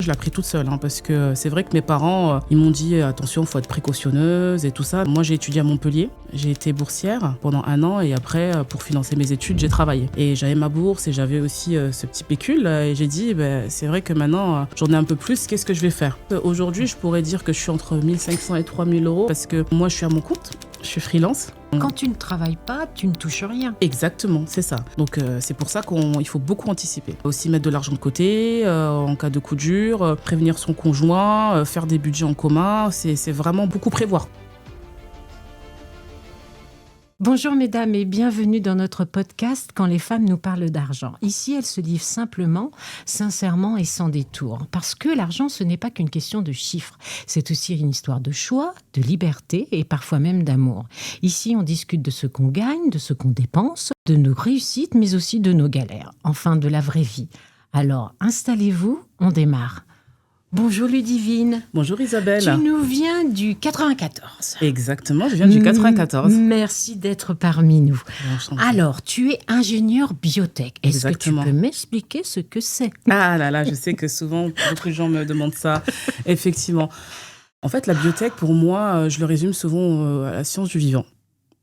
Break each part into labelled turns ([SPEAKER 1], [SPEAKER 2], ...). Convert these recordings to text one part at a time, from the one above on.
[SPEAKER 1] l'ai appris toute seule, parce que c'est vrai que mes parents, ils m'ont dit attention, faut être précautionneuse et tout ça. Moi, j'ai étudié à Montpellier, j'ai été boursière pendant 1 an et après, pour financer mes études, j'ai travaillé. Et j'avais ma bourse et j'avais aussi ce petit pécule et j'ai dit, c'est vrai que maintenant, j'en ai un peu plus, qu'est-ce que je vais faire? Aujourd'hui, je pourrais dire que je suis entre 1500 et 3000 euros parce que moi, je suis à mon compte, je suis freelance.
[SPEAKER 2] Quand tu ne travailles pas, tu ne touches rien.
[SPEAKER 1] Exactement, c'est ça. Donc c'est pour ça qu'il faut beaucoup anticiper. Aussi mettre de l'argent de côté en cas de coup dur, prévenir son conjoint, faire des budgets en commun, c'est vraiment beaucoup prévoir.
[SPEAKER 2] Bonjour mesdames et bienvenue dans notre podcast Quand les femmes nous parlent d'argent. Ici, elles se livrent simplement, sincèrement et sans détour. Parce que l'argent, ce n'est pas qu'une question de chiffres. C'est aussi une histoire de choix, de liberté et parfois même d'amour. Ici, on discute de ce qu'on gagne, de ce qu'on dépense, de nos réussites, mais aussi de nos galères. Enfin, de la vraie vie. Alors, installez-vous, on démarre. Bonjour Ludivine.
[SPEAKER 1] Bonjour Isabelle.
[SPEAKER 2] Tu nous viens du 94.
[SPEAKER 1] Exactement, je viens du 94.
[SPEAKER 2] Merci d'être parmi nous. Alors, tu es ingénieur biotech. Est-ce que tu peux m'expliquer ce que c'est?
[SPEAKER 1] Ah là là, je sais que souvent, beaucoup de gens me demandent ça. Effectivement. En fait, la biotech, pour moi, je le résume souvent à la science du vivant.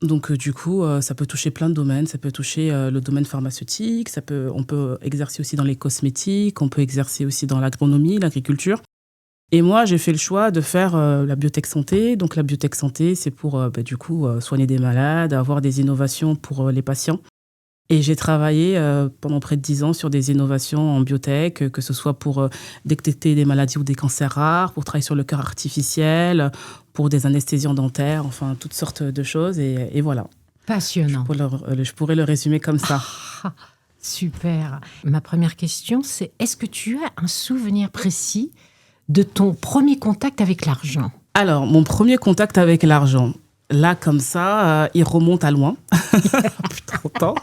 [SPEAKER 1] Donc, du coup, ça peut toucher plein de domaines. Ça peut toucher le domaine pharmaceutique, on peut exercer aussi dans les cosmétiques, on peut exercer aussi dans l'agronomie, l'agriculture. Et moi, j'ai fait le choix de faire la biotech santé. Donc, la biotech santé, c'est pour, soigner des malades, avoir des innovations pour les patients. Et j'ai travaillé pendant près de 10 ans sur des innovations en biotech, que ce soit pour détecter des maladies ou des cancers rares, pour travailler sur le cœur artificiel, pour des anesthésiants dentaires, enfin, toutes sortes de choses. Et voilà.
[SPEAKER 2] Passionnant.
[SPEAKER 1] Je pourrais le résumer comme ça.
[SPEAKER 2] Super. Ma première question, c'est est-ce que tu as un souvenir précis de ton premier contact avec l'argent?
[SPEAKER 1] Alors, mon premier contact avec l'argent, là, comme ça, il remonte à loin, plus de 30 ans.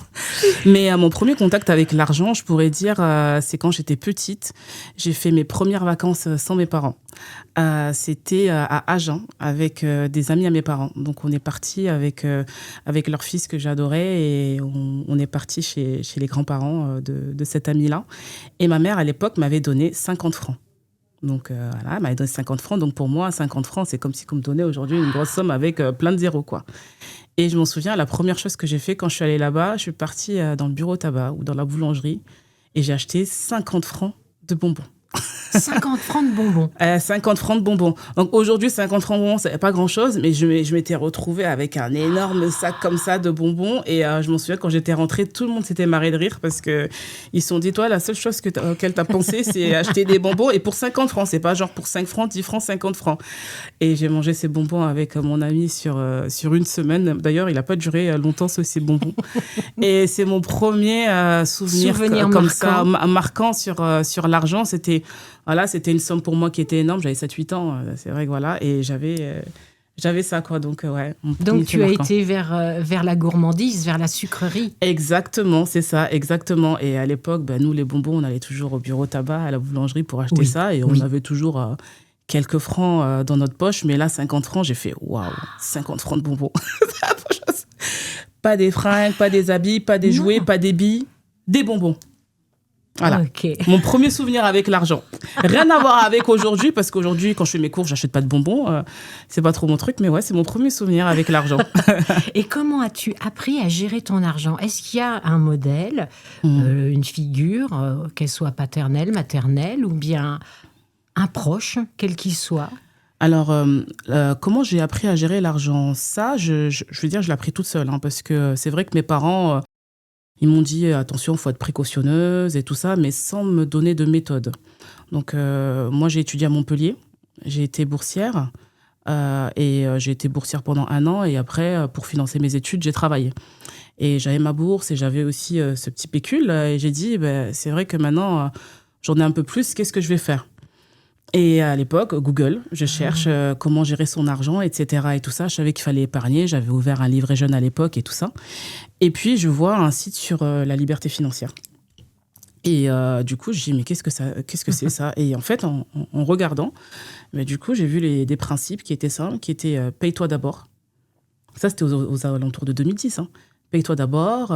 [SPEAKER 1] Mais mon premier contact avec l'argent, je pourrais dire, c'est quand j'étais petite. J'ai fait mes premières vacances sans mes parents. C'était à Agen, avec des amis à mes parents. Donc, on est parti avec leur fils que j'adorais et on est parti chez les grands-parents de cet ami-là. Et ma mère, à l'époque, m'avait donné 50 francs. Donc voilà, elle m'avait donné 50 francs. Donc pour moi, 50 francs, c'est comme si on me donnait aujourd'hui une grosse somme avec plein de zéros, quoi. Et je m'en souviens, la première chose que j'ai fait quand je suis allée là-bas, je suis partie dans le bureau tabac ou dans la boulangerie et j'ai acheté 50 francs de bonbons.
[SPEAKER 2] 50 francs de bonbons.
[SPEAKER 1] 50 francs de bonbons. Donc aujourd'hui, 50 francs de bonbons, c'est pas grand-chose, mais je m'étais retrouvée avec un énorme sac comme ça de bonbons. Et je m'en souviens, quand j'étais rentrée, tout le monde s'était marré de rire parce qu'ils se sont dit, toi, la seule chose auquel t'as pensé, c'est acheter des bonbons. Et pour 50 francs, c'est pas genre pour 5 francs, 10 francs, 50 francs. Et j'ai mangé ces bonbons avec mon ami sur une semaine. D'ailleurs, il a pas duré longtemps, ces bonbons. Et c'est mon premier souvenir comme ça, marquant sur l'argent. C'était une somme pour moi qui était énorme. J'avais 7-8 ans, c'est vrai que voilà. Et j'avais ça, quoi. Donc, ouais.
[SPEAKER 2] Donc, tu as été vers la gourmandise, vers la sucrerie.
[SPEAKER 1] Exactement, c'est ça, exactement. Et à l'époque, nous, les bonbons, on allait toujours au bureau tabac, à la boulangerie pour acheter ça. Et on avait toujours quelques francs dans notre poche. Mais là, 50 francs, j'ai fait, waouh, 50 francs de bonbons. Pas des fringues, pas des habits, pas des jouets, pas des billes, des bonbons. Voilà,
[SPEAKER 2] okay.
[SPEAKER 1] Mon premier souvenir avec l'argent. Rien à voir avec aujourd'hui, parce qu'aujourd'hui, quand je fais mes cours, j'achète pas de bonbons. C'est pas trop mon truc, mais ouais, c'est mon premier souvenir avec l'argent.
[SPEAKER 2] Et comment as-tu appris à gérer ton argent? Est-ce qu'il y a un modèle, une figure, qu'elle soit paternelle, maternelle, ou bien un proche, quel qu'il soit?
[SPEAKER 1] Alors, comment j'ai appris à gérer l'argent? Ça, je veux dire, je l'ai appris toute seule, parce que c'est vrai que mes parents... ils m'ont dit, attention, il faut être précautionneuse et tout ça, mais sans me donner de méthode. Donc, moi, j'ai étudié à Montpellier. J'ai été boursière. J'ai été boursière pendant 1 an. Et après, pour financer mes études, j'ai travaillé. Et j'avais ma bourse et j'avais aussi ce petit pécule. Et j'ai dit, c'est vrai que maintenant, j'en ai un peu plus. Qu'est-ce que je vais faire? Et à l'époque, Google, je cherche comment gérer son argent, etc. Et tout ça. Je savais qu'il fallait épargner. J'avais ouvert un livret jeune à l'époque et tout ça. Et puis, je vois un site sur la liberté financière. Et du coup, je dis, mais qu'est-ce que c'est ça? Et en fait, en regardant, du coup, j'ai vu des principes qui étaient simples, qui étaient paye-toi d'abord. Ça, c'était aux alentours de 2010. Paye-toi d'abord,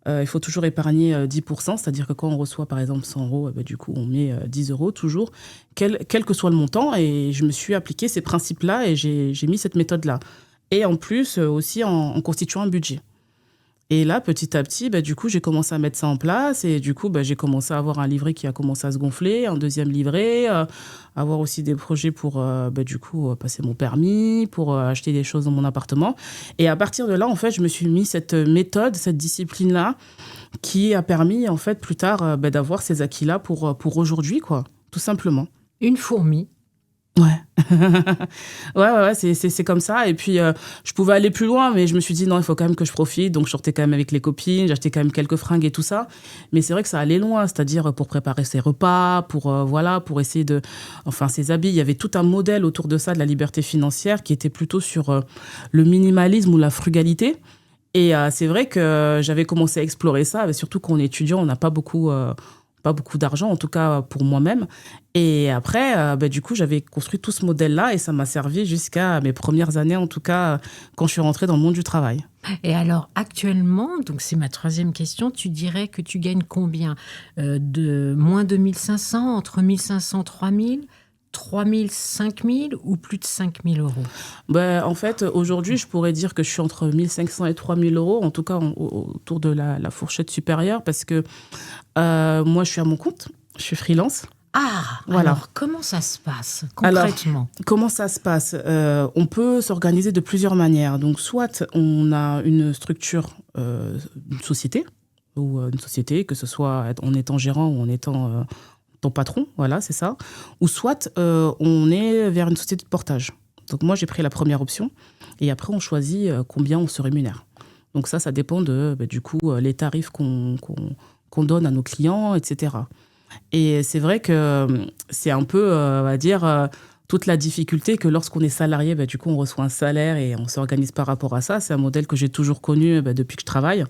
[SPEAKER 1] Il faut toujours épargner 10%, c'est-à-dire que quand on reçoit par exemple 100 euros, du coup on met 10 euros toujours, quel que soit le montant. Et je me suis appliqué ces principes-là et j'ai mis cette méthode-là. Et en plus aussi en constituant un budget. Et là, petit à petit, du coup, j'ai commencé à mettre ça en place. Et du coup, j'ai commencé à avoir un livret qui a commencé à se gonfler, un deuxième livret, avoir aussi des projets pour, du coup, passer mon permis, pour acheter des choses dans mon appartement. Et à partir de là, en fait, je me suis mis cette méthode, cette discipline-là, qui a permis, en fait, plus tard, d'avoir ces acquis-là pour aujourd'hui, quoi, tout simplement.
[SPEAKER 2] Une fourmi.
[SPEAKER 1] Ouais. Ouais, c'est comme ça. Et puis, je pouvais aller plus loin, mais je me suis dit, non, il faut quand même que je profite. Donc, je sortais quand même avec les copines, j'achetais quand même quelques fringues et tout ça. Mais c'est vrai que ça allait loin, c'est-à-dire pour préparer ses repas, pour essayer de... Enfin, ses habits. Il y avait tout un modèle autour de ça, de la liberté financière, qui était plutôt sur le minimalisme ou la frugalité. Et c'est vrai que j'avais commencé à explorer ça, mais surtout quand on est étudiant, on n'a pas beaucoup d'argent, en tout cas pour moi-même. Et après, du coup, j'avais construit tout ce modèle-là et ça m'a servi jusqu'à mes premières années, en tout cas, quand je suis rentrée dans le monde du travail.
[SPEAKER 2] Et alors, actuellement, donc c'est ma troisième question, tu dirais que tu gagnes combien de moins de 1500, entre 1500 et 3000 3000, 5000 ou plus de 5000 euros?
[SPEAKER 1] En fait, aujourd'hui, je pourrais dire que je suis entre 1500 et 3000 euros, en tout cas autour de la fourchette supérieure, parce que moi, je suis à mon compte, je suis freelance.
[SPEAKER 2] Ah,
[SPEAKER 1] voilà.
[SPEAKER 2] Alors comment ça se passe concrètement?
[SPEAKER 1] Comment ça se passe? On peut s'organiser de plusieurs manières. Donc, soit on a une structure, une société, que ce soit en étant gérant ou en étant ton patron, voilà, c'est ça. Ou soit on est vers une société de portage. Donc moi, j'ai pris la première option. Et après, on choisit combien on se rémunère. Donc ça dépend de, du coup, les tarifs qu'on donne à nos clients, etc. Et c'est vrai que c'est un peu, on va dire, toute la difficulté que lorsqu'on est salarié, du coup, on reçoit un salaire et on s'organise par rapport à ça. C'est un modèle que j'ai toujours connu depuis que je travaille.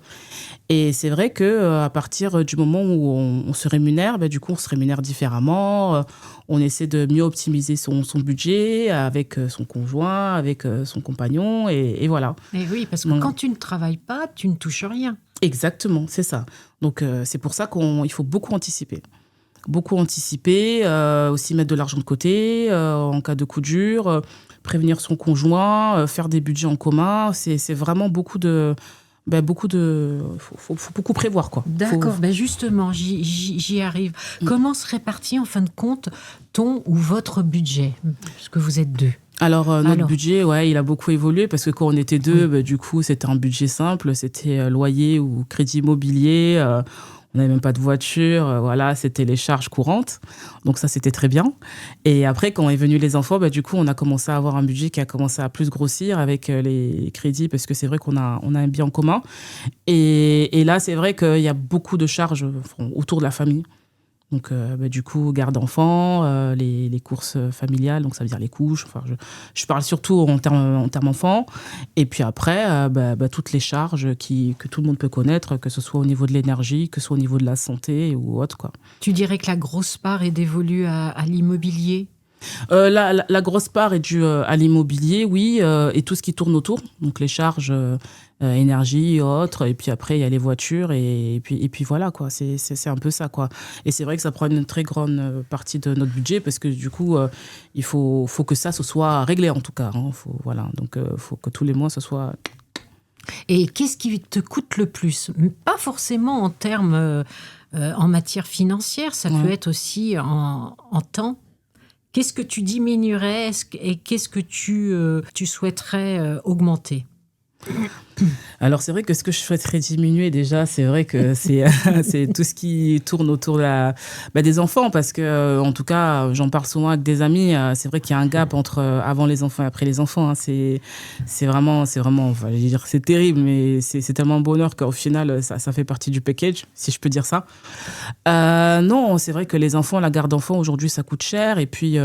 [SPEAKER 1] Et c'est vrai qu'à partir du moment où on se rémunère, du coup, on se rémunère différemment. On essaie de mieux optimiser son budget avec son conjoint, avec son compagnon, et voilà.
[SPEAKER 2] Mais oui, parce que quand tu ne travailles pas, tu ne touches rien.
[SPEAKER 1] Exactement, c'est ça. Donc, c'est pour ça qu'il faut beaucoup anticiper. Beaucoup anticiper, aussi mettre de l'argent de côté en cas de coup dur, prévenir son conjoint, faire des budgets en commun. C'est vraiment beaucoup de... faut beaucoup prévoir, quoi.
[SPEAKER 2] D'accord, justement, j'y arrive. Comment se répartit en fin de compte ton ou votre budget? Parce que vous êtes deux.
[SPEAKER 1] Alors, notre budget, il a beaucoup évolué parce que quand on était deux, du coup, c'était un budget simple. C'était loyer ou crédit immobilier. On n'avait même pas de voiture, voilà, c'était les charges courantes. Donc ça, c'était très bien. Et après, quand est venu les enfants, du coup, on a commencé à avoir un budget qui a commencé à plus grossir avec les crédits, parce que c'est vrai qu'on a un bien en commun. Et là, c'est vrai qu'il y a beaucoup de charges autour de la famille. Donc, du coup, garde d'enfants, les courses familiales, donc ça veut dire les couches. Enfin, je parle surtout en termes enfants. Et puis après, toutes les charges que tout le monde peut connaître, que ce soit au niveau de l'énergie, que ce soit au niveau de la santé ou autre, quoi.
[SPEAKER 2] Tu dirais que la grosse part est dévolue à l'immobilier?
[SPEAKER 1] La grosse part est due à l'immobilier, oui, et tout ce qui tourne autour. Donc, les charges... énergie, autres, et puis après il y a les voitures et puis voilà, quoi. C'est un peu ça, quoi. Et c'est vrai que ça prend une très grande partie de notre budget parce que du coup il faut que ça se soit réglé, en tout cas, hein. Voilà, donc faut que tous les mois ce soit...
[SPEAKER 2] Et qu'est-ce qui te coûte le plus? Pas forcément en termes en matière financière, ça peut être aussi en temps. Qu'est-ce que tu diminuerais et qu'est-ce que tu souhaiterais augmenter?
[SPEAKER 1] Alors, c'est vrai que ce que je souhaiterais diminuer, déjà, c'est vrai que c'est tout ce qui tourne autour des enfants, parce que, en tout cas, j'en parle souvent avec des amis, c'est vrai qu'il y a un gap entre avant les enfants et après les enfants, hein. C'est vraiment, enfin, je veux dire, c'est terrible, mais c'est tellement un bonheur qu'au final, ça fait partie du package, si je peux dire ça. Non, c'est vrai que les enfants, la garde d'enfants, aujourd'hui, ça coûte cher, et puis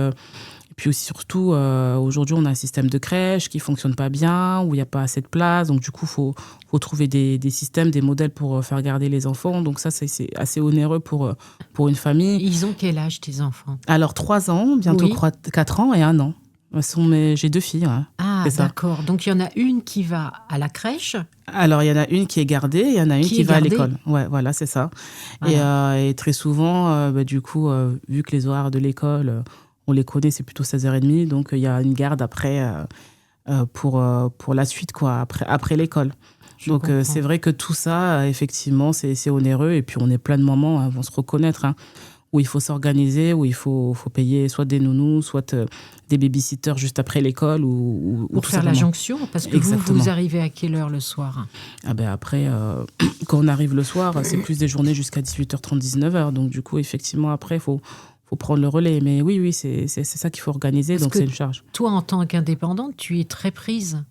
[SPEAKER 1] aussi, surtout, aujourd'hui, on a un système de crèche qui ne fonctionne pas bien, où il n'y a pas assez de place. Donc, du coup, il faut trouver des systèmes, des modèles pour faire garder les enfants. Donc, ça, c'est assez onéreux pour une famille.
[SPEAKER 2] Ils ont quel âge, tes enfants?
[SPEAKER 1] Alors, 3 ans, bientôt 4 ans et 1 an. J'ai 2 filles. Ouais.
[SPEAKER 2] Ah,
[SPEAKER 1] C'est ça.
[SPEAKER 2] D'accord. Donc, il y en a une qui va à la crèche.
[SPEAKER 1] Alors, il y en a une qui est gardée, il y en a une
[SPEAKER 2] Qui
[SPEAKER 1] qui
[SPEAKER 2] est
[SPEAKER 1] va à
[SPEAKER 2] gardée.
[SPEAKER 1] l'école. Ouais, voilà, c'est ça.
[SPEAKER 2] Voilà.
[SPEAKER 1] Et très souvent, du coup, vu que les horaires de l'école, on les connaît, c'est plutôt 16h30, donc il y a une garde après pour la suite, quoi, après l'école.
[SPEAKER 2] Je
[SPEAKER 1] Donc,
[SPEAKER 2] comprends.
[SPEAKER 1] c'est vrai que tout ça, effectivement, c'est onéreux. Et puis, on est plein de mamans, vont se reconnaître, hein, où il faut s'organiser, où il faut payer soit des nounous, soit des babysitters juste après l'école. Ou
[SPEAKER 2] Pour
[SPEAKER 1] tout
[SPEAKER 2] faire la
[SPEAKER 1] simplement.
[SPEAKER 2] jonction, parce que
[SPEAKER 1] Exactement.
[SPEAKER 2] vous arrivez à quelle heure le soir?
[SPEAKER 1] Ah ben après, quand on arrive le soir, c'est plus des journées jusqu'à 18h30, 19h. Donc, du coup, effectivement, après, il faut prendre le relais. Mais oui, c'est ça qu'il faut organiser.
[SPEAKER 2] Parce
[SPEAKER 1] Donc,
[SPEAKER 2] que
[SPEAKER 1] c'est une charge.
[SPEAKER 2] toi, en tant qu'indépendante, tu es très prise.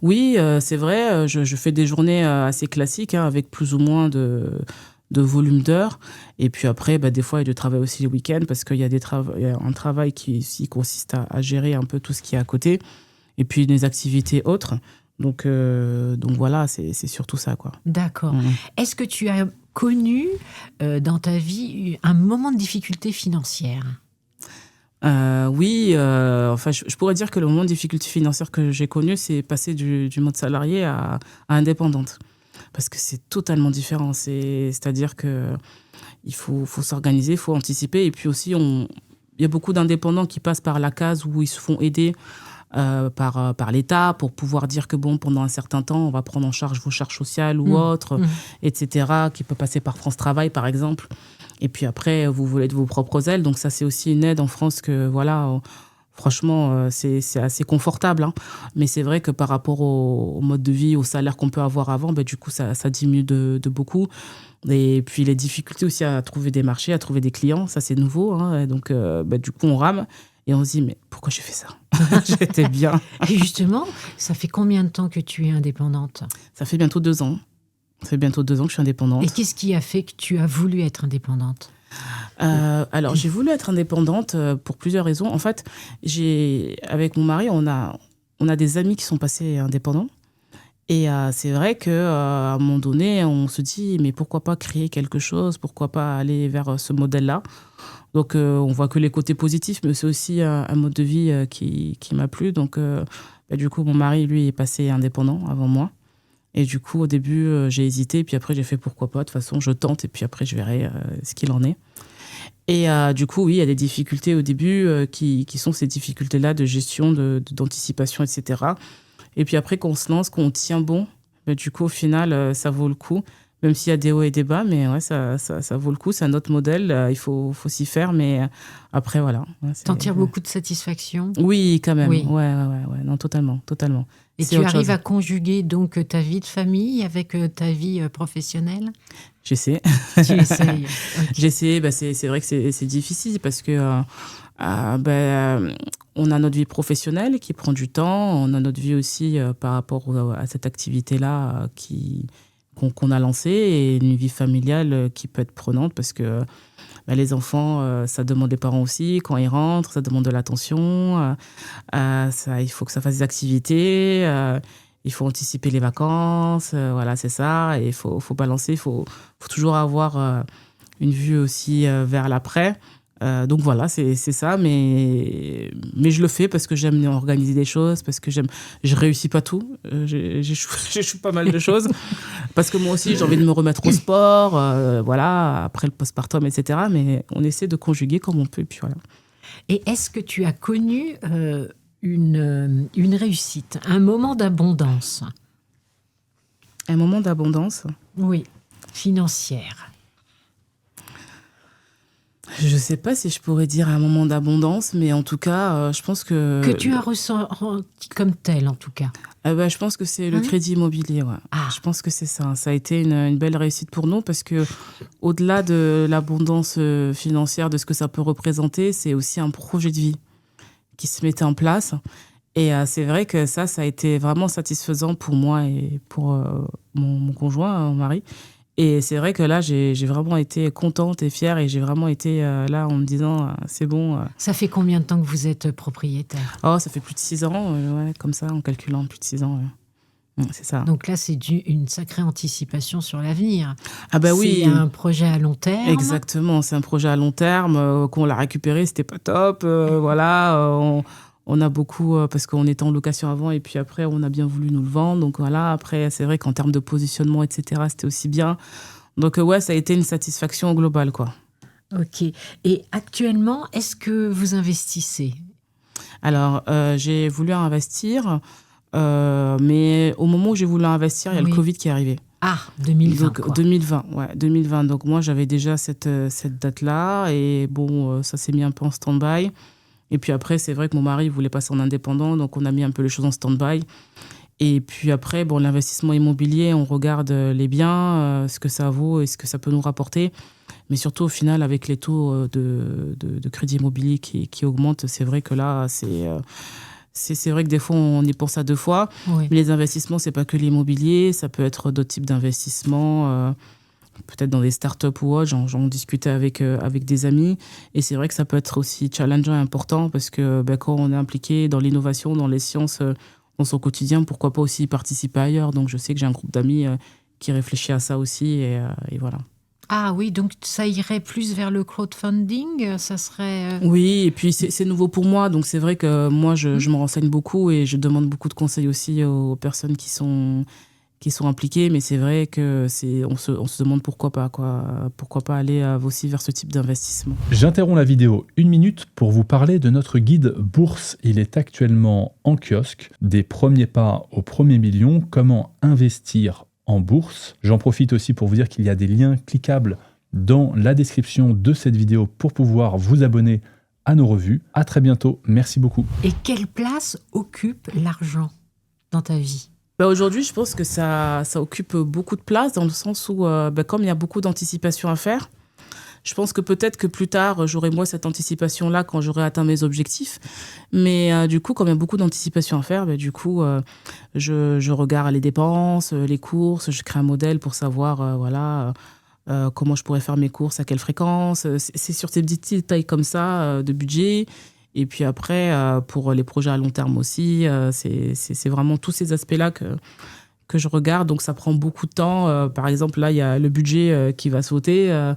[SPEAKER 1] Oui, c'est vrai, je fais des journées assez classiques, hein, avec plus ou moins de volume d'heures. Et puis après, des fois, il y a du travail aussi les week-ends parce qu'il y a il y a un travail qui consiste à gérer un peu tout ce qui est à côté. Et puis des activités autres. Donc voilà, c'est surtout ça, quoi.
[SPEAKER 2] D'accord.
[SPEAKER 1] Mhm.
[SPEAKER 2] Est-ce que tu as connu dans ta vie un moment de difficulté financière?
[SPEAKER 1] Oui, enfin, je pourrais dire que le moment de difficulté financière que j'ai connu, c'est passer du mode salarié à indépendante. Parce que c'est totalement différent. C'est-à-dire que il faut s'organiser, il faut anticiper. Et puis aussi, il y a beaucoup d'indépendants qui passent par la case où ils se font aider par l'État pour pouvoir dire que bon, pendant un certain temps, on va prendre en charge vos charges sociales ou autres, etc., qui peut passer par France Travail, par exemple. Et puis après, vous voulez de vos propres ailes. Donc ça, c'est aussi une aide en France que, voilà, franchement, c'est assez confortable, hein. Mais c'est vrai que par rapport au mode de vie, au salaire qu'on peut avoir avant, du coup, ça diminue de beaucoup. Et puis les difficultés aussi à trouver des marchés, à trouver des clients, ça c'est nouveau, hein. Et donc, du coup, on rame et on se dit, mais pourquoi j'ai fait ça? J'étais bien.
[SPEAKER 2] Et justement, ça fait combien de temps que tu es indépendante?
[SPEAKER 1] Ça fait bientôt 2 ans. Ça fait bientôt 2 ans que je suis indépendante.
[SPEAKER 2] Et qu'est-ce qui a fait que tu as voulu être indépendante?
[SPEAKER 1] Alors, j'ai voulu être indépendante pour plusieurs raisons. En fait, avec mon mari, on a des amis qui sont passés indépendants. Et c'est vrai qu'à un moment donné, on se dit, mais pourquoi pas créer quelque chose? Pourquoi pas aller vers ce modèle-là? Donc, on voit que les côtés positifs, mais c'est aussi un mode de vie qui m'a plu. Donc, du coup, mon mari, lui, est passé indépendant avant moi. Et du coup, au début, j'ai hésité. Puis après, j'ai fait pourquoi pas. De toute façon, je tente. Et puis après, je verrai ce qu'il en est. Et du coup, oui, il y a des difficultés au début qui sont ces difficultés-là de gestion, d'anticipation, etc. Et puis après, quand on se lance, quand on tient bon, du coup, au final, ça vaut le coup. Même s'il y a des hauts et des bas, mais ouais, ça vaut le coup. C'est un autre modèle. Il faut s'y faire. Mais après, voilà. Ouais,
[SPEAKER 2] T'en tires beaucoup de satisfaction?
[SPEAKER 1] Oui, quand même.
[SPEAKER 2] Oui.
[SPEAKER 1] Ouais. Non, totalement.
[SPEAKER 2] Et tu arrives à conjuguer donc ta vie de famille avec ta vie professionnelle?
[SPEAKER 1] J'essaie.
[SPEAKER 2] Tu essayes. Okay.
[SPEAKER 1] J'essaie. C'est vrai que c'est difficile parce que on a notre vie professionnelle qui prend du temps. On a notre vie aussi par rapport à cette activité-là qu'on a lancée, et une vie familiale qui peut être prenante parce que les enfants, ça demande les parents aussi. Quand ils rentrent, ça demande de l'attention. Il faut que ça fasse des activités. Il faut anticiper les vacances. Voilà, c'est ça. Et il faut balancer. Il faut toujours avoir une vue aussi vers l'après. Donc voilà, c'est ça. Mais je le fais parce que j'aime organiser des choses, parce que je réussis pas tout. J'échoue pas mal de choses. Parce que moi aussi, j'ai envie de me remettre au sport, voilà, après le postpartum, etc. Mais on essaie de conjuguer comme on peut, et puis voilà.
[SPEAKER 2] Et est-ce que tu as connu une réussite, un moment d'abondance?
[SPEAKER 1] Un moment d'abondance?
[SPEAKER 2] Oui, financière.
[SPEAKER 1] Je sais pas si je pourrais dire un moment d'abondance, mais en tout cas, je pense que...
[SPEAKER 2] Que tu as ressenti comme tel, en tout cas.
[SPEAKER 1] Je pense que c'est le crédit immobilier, ouais.
[SPEAKER 2] Ah.
[SPEAKER 1] Je pense que c'est ça. Ça a été une belle réussite pour nous parce que, au-delà de l'abondance financière, de ce que ça peut représenter, c'est aussi un projet de vie qui se mettait en place. Et c'est vrai que ça a été vraiment satisfaisant pour moi et pour mon conjoint, mon mari. Et c'est vrai que là, j'ai vraiment été contente et fière, et j'ai vraiment été là en me disant, c'est bon.
[SPEAKER 2] Ça fait combien de temps que vous êtes propriétaire?
[SPEAKER 1] Oh, ça fait plus de 6 ans, ouais, comme ça, en calculant plus de 6 ans. Ouais. C'est ça.
[SPEAKER 2] Donc là, c'est une sacrée anticipation sur l'avenir.
[SPEAKER 1] Ah oui.
[SPEAKER 2] C'est un projet à long terme.
[SPEAKER 1] Exactement, c'est un projet à long terme. Quand on l'a récupéré, c'était pas top. Voilà, On a beaucoup, parce qu'on était en location avant et puis après, on a bien voulu nous le vendre. Donc voilà, après, c'est vrai qu'en termes de positionnement, etc., c'était aussi bien. Donc ouais, ça a été une satisfaction globale, quoi.
[SPEAKER 2] Ok. Et actuellement, est-ce que vous investissez?
[SPEAKER 1] Alors, j'ai voulu investir, mais au moment où j'ai voulu investir, il y a le
[SPEAKER 2] Oui.
[SPEAKER 1] Covid qui est arrivé.
[SPEAKER 2] Ah, 2020,
[SPEAKER 1] Donc
[SPEAKER 2] quoi.
[SPEAKER 1] 2020, ouais, 2020. Donc moi, j'avais déjà cette date-là et bon, ça s'est mis un peu en stand-by. Et puis après, c'est vrai que mon mari voulait passer en indépendant, donc on a mis un peu les choses en stand-by. Et puis après, bon, l'investissement immobilier, on regarde les biens, ce que ça vaut et ce que ça peut nous rapporter. Mais surtout, au final, avec les taux de crédit immobilier qui augmentent, c'est vrai que là, c'est vrai que des fois, on y pense à deux fois.
[SPEAKER 2] Oui.
[SPEAKER 1] Mais les investissements, c'est pas que l'immobilier, ça peut être d'autres types d'investissements, peut-être dans des startups ou autre. J'en discutais avec des amis. Et c'est vrai que ça peut être aussi challengeant et important parce que quand on est impliqué dans l'innovation, dans les sciences, dans son quotidien, pourquoi pas aussi y participer ailleurs. Donc, je sais que j'ai un groupe d'amis qui réfléchit à ça aussi. Et voilà.
[SPEAKER 2] Ah oui, donc ça irait plus vers le crowdfunding, ça serait...
[SPEAKER 1] Oui, et puis c'est nouveau pour moi. Donc, c'est vrai que moi, je me renseigne beaucoup et je demande beaucoup de conseils aussi aux personnes qui sont impliquées. Mais c'est vrai que on se demande pourquoi pas, quoi. Pourquoi pas aller aussi vers ce type d'investissement.
[SPEAKER 3] J'interromps la vidéo 1 minute pour vous parler de notre guide Bourse. Il est actuellement en kiosque. Des premiers pas au premier million, comment investir en bourse. J'en profite aussi pour vous dire qu'il y a des liens cliquables dans la description de cette vidéo pour pouvoir vous abonner à nos revues. À très bientôt. Merci beaucoup.
[SPEAKER 2] Et quelle place occupe l'argent dans ta vie?
[SPEAKER 1] Aujourd'hui, je pense que ça occupe beaucoup de place dans le sens où, comme il y a beaucoup d'anticipation à faire, je pense que peut-être que plus tard, j'aurai moins cette anticipation-là quand j'aurai atteint mes objectifs. Mais du coup, comme il y a beaucoup d'anticipation à faire, du coup, je regarde les dépenses, les courses, je crée un modèle pour savoir comment je pourrais faire mes courses, à quelle fréquence. C'est sur ces petits détails comme ça de budget. Et puis après, pour les projets à long terme aussi, c'est vraiment tous ces aspects-là que je regarde. Donc, ça prend beaucoup de temps. Par exemple, là, il y a le budget qui va sauter.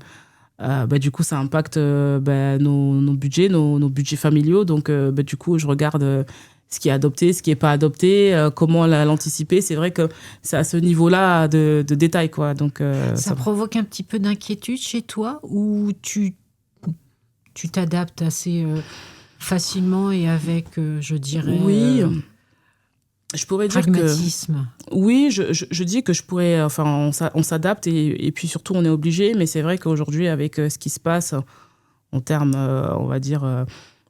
[SPEAKER 1] Du coup, ça impacte nos budgets, nos budgets familiaux. Donc, du coup, je regarde ce qui est adopté, ce qui n'est pas adopté, comment l'anticiper. C'est vrai que c'est à ce niveau-là de détail, quoi. Donc,
[SPEAKER 2] ça provoque un petit peu d'inquiétude chez toi ou tu t'adaptes assez facilement et avec, je dirais...
[SPEAKER 1] Oui, je pourrais dire
[SPEAKER 2] pragmatisme.
[SPEAKER 1] Oui, je dis que je pourrais... Enfin, on s'adapte et puis surtout, on est obligé. Mais c'est vrai qu'aujourd'hui, avec ce qui se passe en termes, on va dire,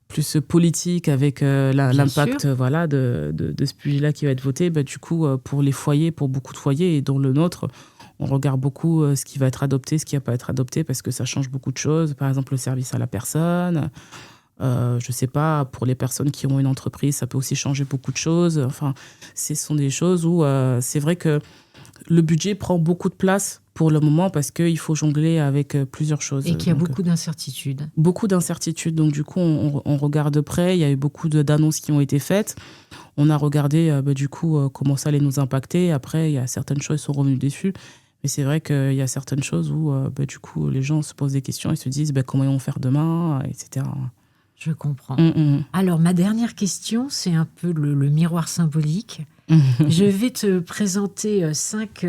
[SPEAKER 1] plus politique, avec l'impact de ce budget-là qui va être voté, du coup, pour les foyers, pour beaucoup de foyers, et dont le nôtre, on regarde beaucoup ce qui va être adopté, ce qui va pas être adopté, parce que ça change beaucoup de choses. Par exemple, le service à la personne... je sais pas, pour les personnes qui ont une entreprise, ça peut aussi changer beaucoup de choses. Enfin, ce sont des choses où c'est vrai que le budget prend beaucoup de place pour le moment parce qu'il faut jongler avec plusieurs choses.
[SPEAKER 2] Et qu'il y a beaucoup d'incertitudes.
[SPEAKER 1] Beaucoup d'incertitudes. Donc, du coup, on regarde de près. Il y a eu beaucoup d'annonces qui ont été faites. On a regardé, du coup, comment ça allait nous impacter. Après, il y a certaines choses qui sont revenues dessus. Mais c'est vrai qu'il y a certaines choses où, du coup, les gens se posent des questions et se disent comment ils vont faire demain, etc.
[SPEAKER 2] Je comprends. Alors, ma dernière question, c'est un peu le miroir symbolique. Je vais te présenter 5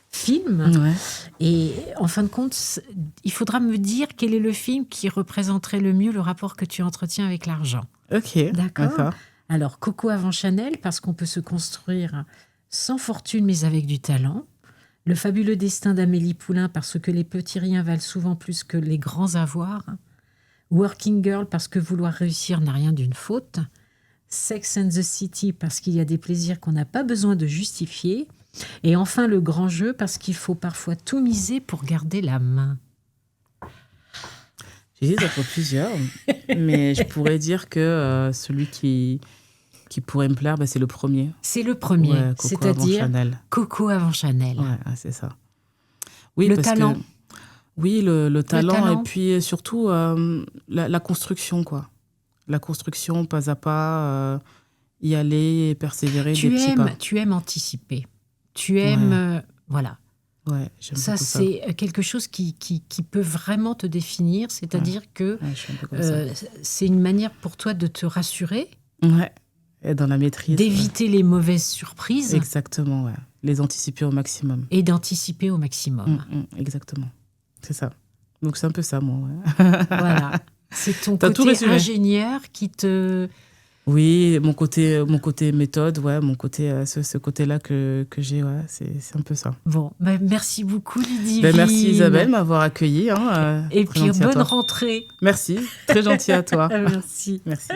[SPEAKER 2] films. Ouais. Et en fin de compte, il faudra me dire quel est le film qui représenterait le mieux le rapport que tu entretiens avec l'argent.
[SPEAKER 1] Ok.
[SPEAKER 2] D'accord. Alors, Coco avant Chanel, parce qu'on peut se construire sans fortune, mais avec du talent. Le fabuleux destin d'Amélie Poulain, parce que les petits riens valent souvent plus que les grands avoirs. Working Girl, parce que vouloir réussir n'a rien d'une faute. Sex and the City, parce qu'il y a des plaisirs qu'on n'a pas besoin de justifier. Et enfin, le grand jeu, parce qu'il faut parfois tout miser pour garder la main.
[SPEAKER 1] J'hésite entre plusieurs, mais je pourrais dire que celui qui pourrait me plaire, c'est le premier.
[SPEAKER 2] C'est le premier,
[SPEAKER 1] ouais,
[SPEAKER 2] c'est-à-dire Coco avant Chanel.
[SPEAKER 1] Ouais, c'est ça. Oui,
[SPEAKER 2] le talent.
[SPEAKER 1] Oui, le talent, et puis surtout la construction, quoi. La construction, pas à pas, y aller et persévérer des petits pas.
[SPEAKER 2] Tu aimes anticiper. Tu aimes... voilà.
[SPEAKER 1] Ouais, j'aime
[SPEAKER 2] ça,
[SPEAKER 1] beaucoup ça.
[SPEAKER 2] C'est quelque chose qui peut vraiment te définir, c'est-à-dire que c'est une manière pour toi de te rassurer
[SPEAKER 1] Ouais. Et dans la maîtrise.
[SPEAKER 2] d'éviter les mauvaises surprises
[SPEAKER 1] Exactement, ouais. Les anticiper au maximum.
[SPEAKER 2] et d'anticiper au maximum.
[SPEAKER 1] Exactement. C'est ça. Donc c'est un peu ça, moi. Ouais.
[SPEAKER 2] Voilà. C'est ton
[SPEAKER 1] T'as tout
[SPEAKER 2] côté
[SPEAKER 1] résumé.
[SPEAKER 2] ingénieur qui te...
[SPEAKER 1] Oui, mon côté méthode, ouais, ce côté-là que j'ai, ouais, c'est un peu ça.
[SPEAKER 2] Bon, merci beaucoup Ludivine.
[SPEAKER 1] Merci Isabelle de m'avoir accueillie. Hein,
[SPEAKER 2] Et
[SPEAKER 1] très
[SPEAKER 2] puis
[SPEAKER 1] gentille à
[SPEAKER 2] bonne
[SPEAKER 1] toi.
[SPEAKER 2] rentrée.
[SPEAKER 1] Merci, très gentil à toi.
[SPEAKER 2] Merci.
[SPEAKER 1] Merci.